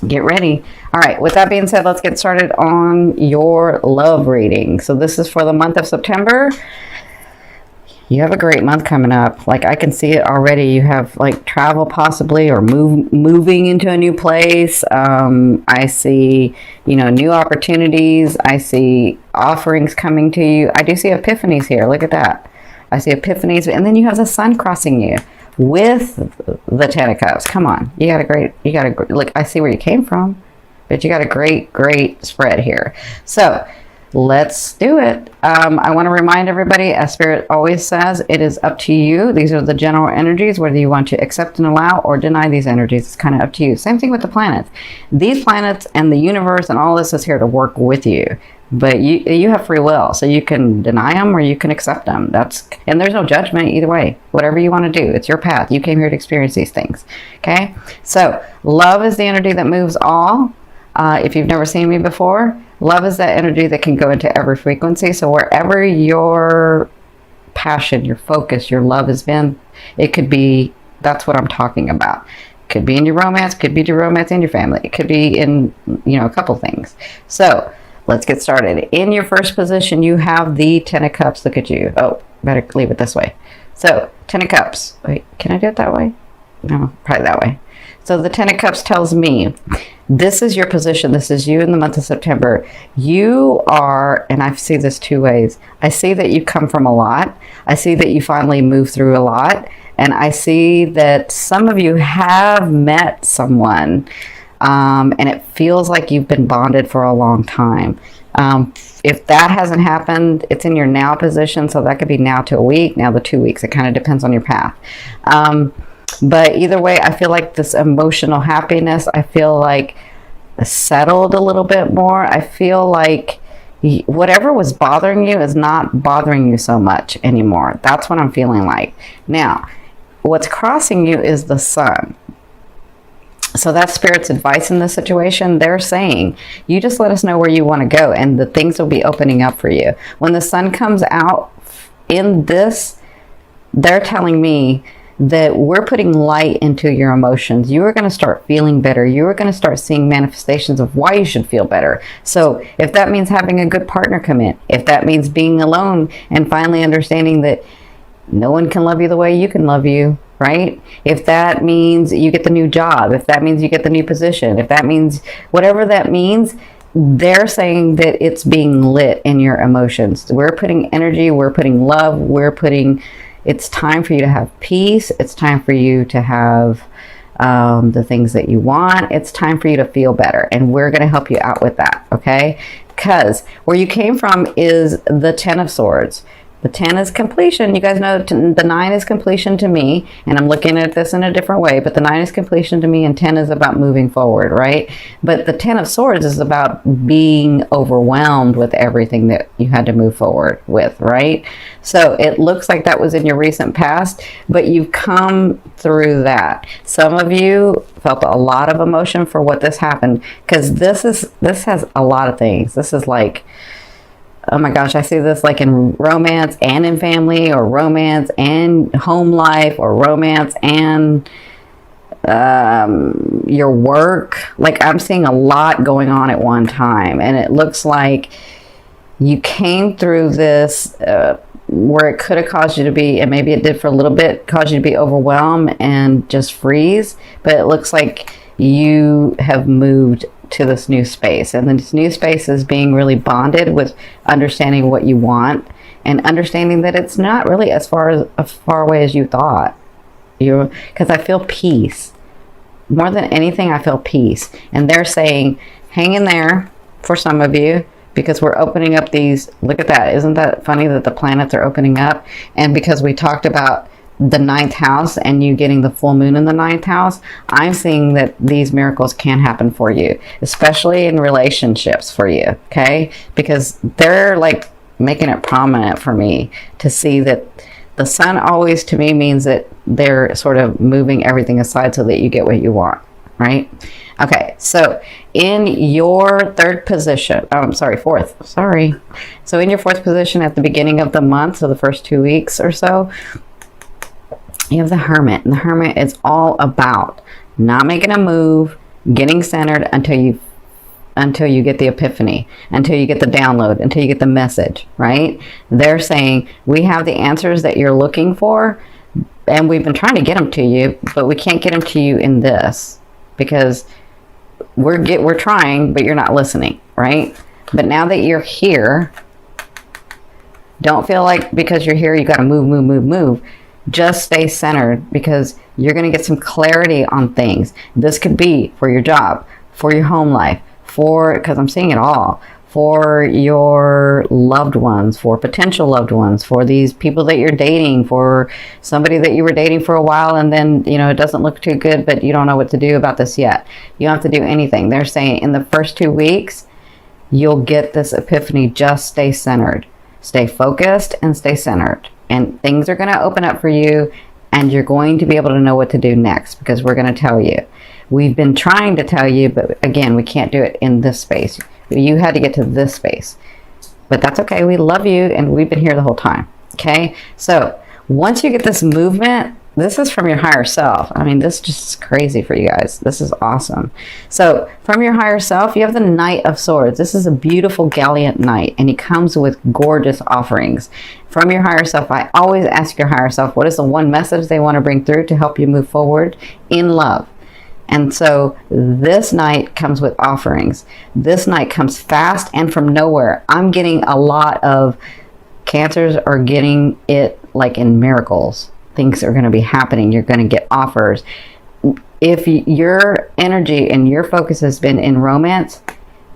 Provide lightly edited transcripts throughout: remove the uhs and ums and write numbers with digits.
Get ready. All right, with that being said, let's get started on your love reading. So this is for the month of September. You have a great month coming up. Like, I can see it already. You have like travel possibly, or moving into a new place. I see, new opportunities. I see offerings coming to you. I do see epiphanies here. Look at that. I see epiphanies, and then you have the sun crossing you with the Ten of Cups. Come on, you got a look. I see where you came from, but you got a great spread here. So let's do it. I want to remind everybody, as Spirit always says, it is up to you. These are the general energies, whether you want to accept and allow or deny these energies. It's kind of up to you. Same thing with the planets. These planets and the universe and all this is here to work with you. But you have free will, so you can deny them or you can accept them. And there's no judgment either way. Whatever you want to do, it's your path. You came here to experience these things. Okay? So love is the energy that moves all. If you've never seen me before, love is that energy that can go into every frequency. So wherever your passion, your focus, your love has been, it could be, that's what I'm talking about. Could be in your romance, could be your romance in your family. It could be in, a couple things. So let's get started. In your first position, you have the Ten of Cups. Look at you. Oh, better leave it this way. So, Ten of Cups. Wait, can I do it that way? No, probably that way. So the Ten of Cups tells me, this is your position. This is you in the month of September. You are, and I see this two ways. I see that you come from a lot. I see that you finally move through a lot. And I see that some of you have met someone, and it feels like you've been bonded for a long time. If that hasn't happened, it's in your now position. So that could be now to a week, now to 2 weeks. It kind of depends on your path. But either way, I feel like this emotional happiness, I feel like settled a little bit more. I feel like whatever was bothering you is not bothering you so much anymore. That's what I'm feeling like. Now, what's crossing you is the sun. So that's Spirit's advice in this situation. They're saying, you just let us know where you want to go and the things will be opening up for you. When the sun comes out in this, they're telling me that we're putting light into your emotions. You are going to start feeling better. You are going to start seeing manifestations of why you should feel better. So if that means having a good partner come in, if that means being alone and finally understanding that no one can love you the way you can love you, right? If that means you get the new job, if that means you get the new position, if that means whatever that means, they're saying that it's being lit in your emotions. We're putting energy, we're putting love, it's time for you to have peace. It's time for you to have the things that you want. It's time for you to feel better. And we're going to help you out with that, okay? Because where you came from is the Ten of Swords. The 10 is completion. You guys know the 9 is completion to me, and I'm looking at this in a different way, but the 9 is completion to me, and 10 is about moving forward, right? But the 10 of Swords is about being overwhelmed with everything that you had to move forward with, right? So it looks like that was in your recent past, but you've come through that. Some of you felt a lot of emotion for what this happened, because this has a lot of things. This is like, oh my gosh, I see this like in romance and in family, or romance and home life, or romance and your work. Like, I'm seeing a lot going on at one time, and it looks like you came through this where it could have caused you to be, and maybe it did for a little bit, caused you to be overwhelmed and just freeze, but it looks like you have moved to this new space, and this new space is being really bonded with understanding what you want, and understanding that it's not really as far away as you thought. Because I feel peace more than anything. I feel peace, and they're saying, hang in there for some of you, because we're opening up these. Look at that! Isn't that funny that the planets are opening up? And because we talked about the 9th house and you getting the full moon in the 9th house, I'm seeing that these miracles can happen for you, especially in relationships for you, okay? Because they're like making it prominent for me to see that the sun always to me means that they're sort of moving everything aside so that you get what you want, right? Okay, so in your fourth. So in your fourth position at the beginning of the month, so the first 2 weeks or so, you have the Hermit, and the Hermit is all about not making a move, getting centered until you get the epiphany, until you get the download, until you get the message, right? They're saying, we have the answers that you're looking for, and we've been trying to get them to you, but we can't get them to you in this because we're trying, but you're not listening, right? But now that you're here, don't feel like because you're here you got to move. Just stay centered, because you're going to get some clarity on things. This could be for your job, for your home life, because I'm seeing it all, for your loved ones, for potential loved ones, for these people that you're dating, for somebody that you were dating for a while and then, it doesn't look too good, but you don't know what to do about this yet. You don't have to do anything. They're saying in the first 2 weeks, you'll get this epiphany. Just stay centered, stay focused, and stay centered. And things are going to open up for you, and you're going to be able to know what to do next, because we're going to tell you. We've been trying to tell you, but again, we can't do it in this space. You had to get to this space. But that's okay. We love you, and we've been here the whole time. Okay? So once you get this movement, this is from your higher self. I mean, this is just crazy for you guys. This is awesome. So from your higher self, you have the Knight of Swords. This is a beautiful Gallant Knight, and he comes with gorgeous offerings. From your higher self, I always ask your higher self, what is the one message they want to bring through to help you move forward in love? And so this night comes with offerings. This night comes fast and from nowhere. I'm getting a lot of Cancers are getting it like in miracles. Things are going to be happening. You're going to get offers. If your energy and your focus has been in romance,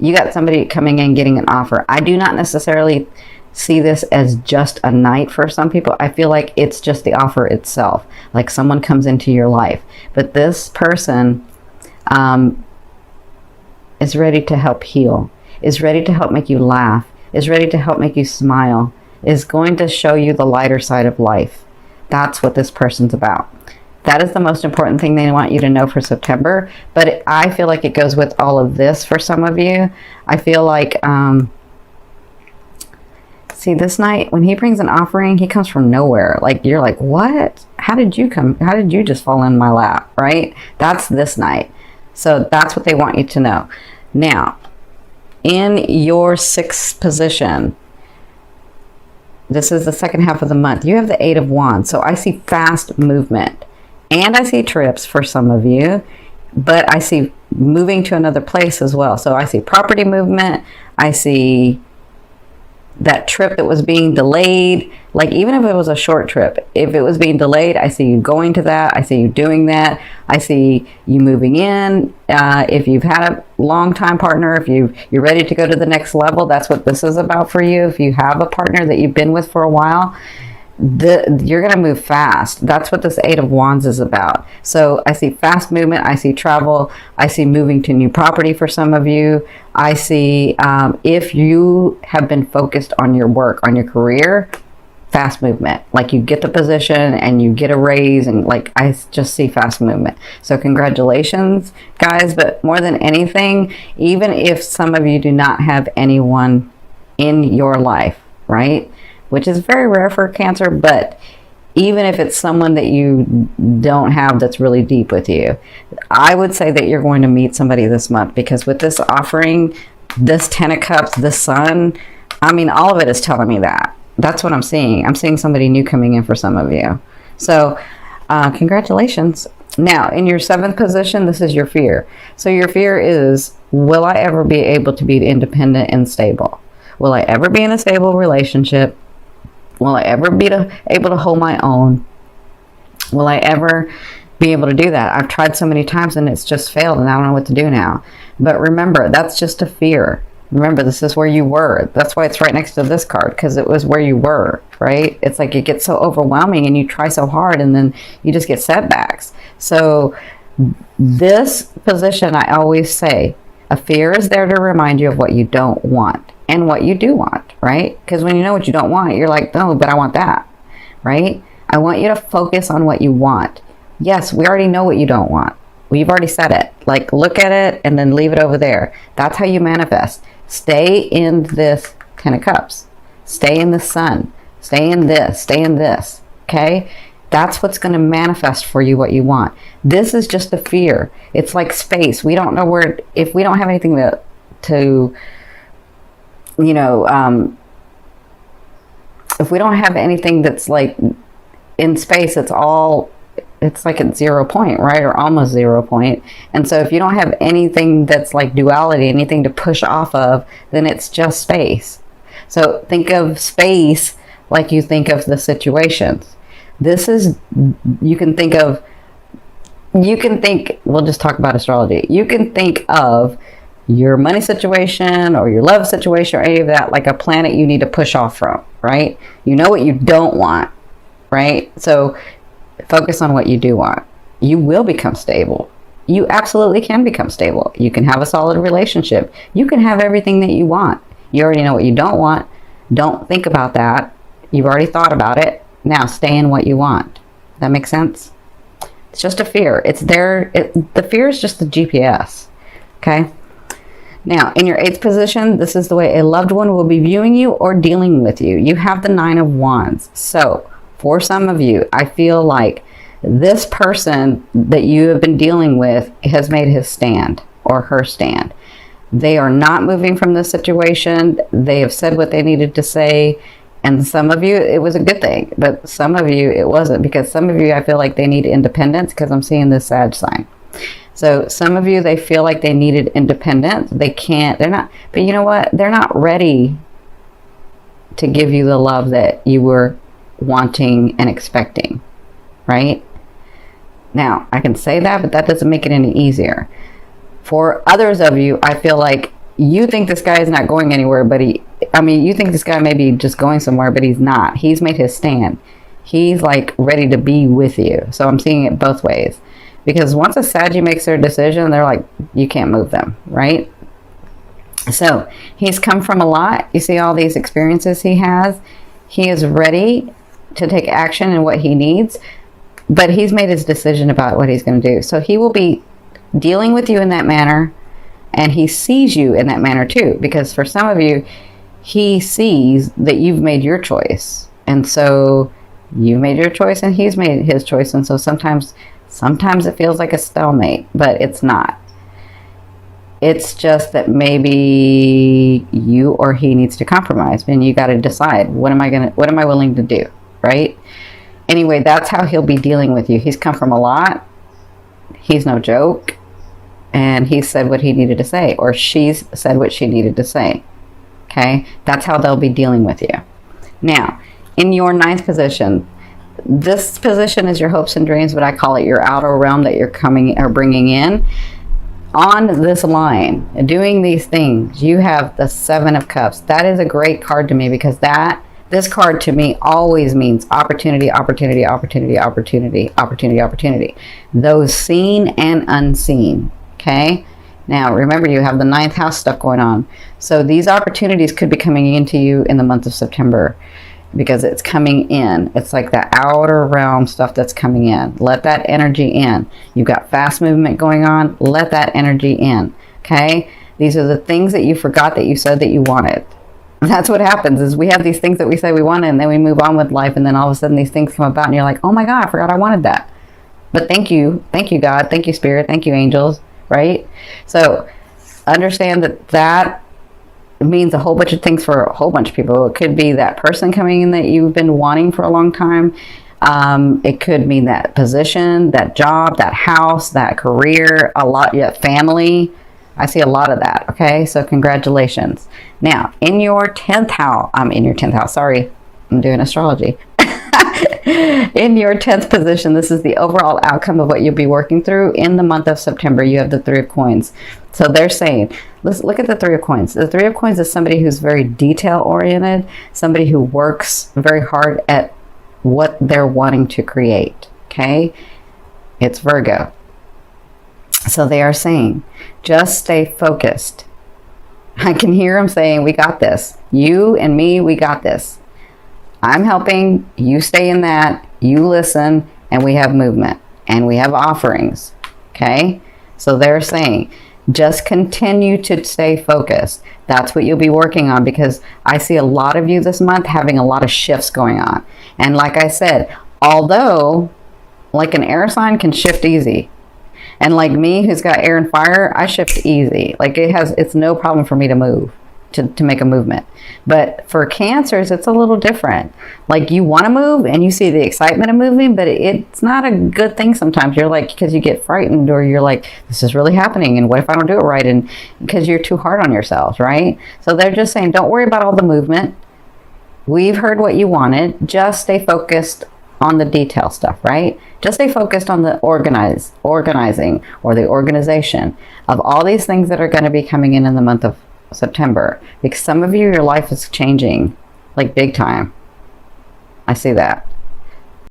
you got somebody coming in getting an offer. I do not necessarily see this as just a night for some people. I feel like it's just the offer itself. Like someone comes into your life. But this person is ready to help heal, is ready to help make you laugh, is ready to help make you smile, is going to show you the lighter side of life. That's what this person's about. That is the most important thing they want you to know for September. But I feel like it goes with all of this for some of you. I feel like, see, this night, when he brings an offering, he comes from nowhere. Like, you're like, what? How did you come? How did you just fall in my lap, right? That's this night. So that's what they want you to know. Now, in your sixth position, this is the second half of the month, you have the Eight of Wands. So I see fast movement. And I see trips for some of you, but I see moving to another place as well. So I see property movement. I see that trip that was being delayed. Like, even if it was a short trip, if it was being delayed, I see you going to that. I see you doing that. I see you moving in. If you've had a long time partner, if you're ready to go to the next level, that's what this is about for you. If you have a partner that you've been with for a while, you're going to move fast. That's what this Eight of Wands is about. So I see fast movement. I see travel. I see moving to new property for some of you. I see if you have been focused on your work, on your career, fast movement. Like, you get the position and you get a raise, and like, I just see fast movement. So congratulations, guys. But more than anything, even if some of you do not have anyone in your life, right? Which is very rare for Cancer, but even if it's someone that you don't have that's really deep with you, I would say that you're going to meet somebody this month, because with this offering, this Ten of Cups, the Sun, I mean, all of it is telling me that. That's what I'm seeing. I'm seeing somebody new coming in for some of you. So congratulations. Now, in your seventh position, this is your fear. So your fear is, will I ever be able to be independent and stable? Will I ever be in a stable relationship? Will I ever be able to hold my own? Will I ever be able to do that? I've tried so many times and it's just failed, and I don't know what to do now. But remember, that's just a fear. Remember, this is where you were. That's why it's right next to this card, because it was where you were, right? It's like it gets so overwhelming and you try so hard and then you just get setbacks. So this position, I always say, a fear is there to remind you of what you don't want and what you do want, right? Because when you know what you don't want, you're like, oh, but I want that, right? I want you to focus on what you want. Yes, we already know what you don't want. We've already said it. Like, look at it and then leave it over there. That's how you manifest. Stay in this Ten of Cups. Stay in the Sun. Stay in this. Stay in this. Okay? That's what's going to manifest for you what you want. This is just a fear. It's like space. We don't know where, if we don't have anything to you know, if we don't have anything that's like in space, it's like at 0 point, right? Or almost 0 point. And so if you don't have anything that's like duality, anything to push off of, then it's just space. So think of space like you think of the situations. This is, you can think, we'll just talk about astrology. You can think of your money situation or your love situation or any of that like a planet you need to push off from, right? You know what you don't want, right? So focus on what you do want. You will become stable. You absolutely can become stable. You can have a solid relationship. You can have everything that you want. You already know what you don't want. Don't think about that. You've already thought about it. Now stay in what you want. That makes sense? It's just a fear. It's there. The fear is just the GPS. Okay? Now, in your 8th position, this is the way a loved one will be viewing you or dealing with you. You have the 9 of Wands. So, for some of you, I feel like this person that you have been dealing with has made his stand or her stand. They are not moving from this situation. They have said what they needed to say. And some of you, it was a good thing. But some of you, it wasn't. Because some of you, I feel like they need independence because I'm seeing this Sag sign. So some of you, they feel like they needed independence. They can't, they're not, but you know what? They're not ready to give you the love that you were wanting and expecting, right? Now, I can say that, but that doesn't make it any easier. For others of you, I feel like you think this guy is not going anywhere, but you think this guy may be just going somewhere, but he's not. He's made his stand. He's like ready to be with you. So I'm seeing it both ways. Because once a Saggy makes their decision, they're like, you can't move them, right? So he's come from a lot. You see all these experiences he has. He is ready to take action in what he needs, but he's made his decision about what he's going to do. So he will be dealing with you in that manner, and he sees you in that manner too. Because for some of you, he sees that you've made your choice. And so you've made your choice and he's made his choice. And so sometimes it feels like a stalemate, but it's not. It's just that maybe you or he needs to compromise, and you got to decide, what am I willing to do, right? Anyway, that's how he'll be dealing with you. He's come from a lot. He's no joke. And he said what he needed to say, or she's said what she needed to say. Okay? That's how they'll be dealing with you. Now, in your 9th position, this position is your hopes and dreams, but I call it your outer realm that you're coming or bringing in. On this line, doing these things, you have the 7 of Cups. That is a great card to me because this card to me always means opportunity, opportunity, opportunity, opportunity, opportunity, opportunity. Those seen and unseen. Okay? Now, remember, you have the 9th house stuff going on. So these opportunities could be coming into you in the month of September, because it's coming in. It's like the outer realm stuff that's coming in. Let that energy in. You've got fast movement going on. Let that energy in. Okay? These are the things that you forgot that you said that you wanted. And that's what happens, is we have these things that we say we wanted, and then we move on with life, and then all of a sudden these things come about, and you're like, oh my God, I forgot I wanted that. But thank you. Thank you, God. Thank you, Spirit. Thank you, angels. Right? So understand that means a whole bunch of things for a whole bunch of people. It could be that person coming in that you've been wanting for a long time. It could mean that position, that job, that house, that career, a lot, family. I see a lot of that. Okay, so congratulations. Now, in your 10th house, sorry, I'm doing astrology. In your 10th position, this is the overall outcome of what you'll be working through in the month of September. You have the 3 of Coins. So they're saying, let's look at the 3 of Coins. The 3 of Coins is somebody who's very detail-oriented, somebody who works very hard at what they're wanting to create, okay? It's Virgo. So they are saying, just stay focused. I can hear them saying, we got this. You and me, we got this. I'm helping, you stay in that, you listen, and we have movement, and we have offerings, okay? So they're saying, just continue to stay focused. That's what you'll be working on, because I see a lot of you this month having a lot of shifts going on. And like I said, Although, like an air sign can shift easy. And like me, who's got air and fire, I shift easy. Like it's no problem for me to move, to make a movement. But for Cancers, it's a little different. Like you want to move and you see the excitement of moving, but it's not a good thing sometimes. You're like, because you get frightened, or you're like, this is really happening, and what if I don't do it right? And because you're too hard on yourselves, right? So they're just saying, don't worry about all the movement. We've heard what you wanted. Just stay focused on the detail stuff, right? Just stay focused on the organizing or the organization of all these things that are going to be coming in the month of September. Because some of you, your life is changing like big time. I see that.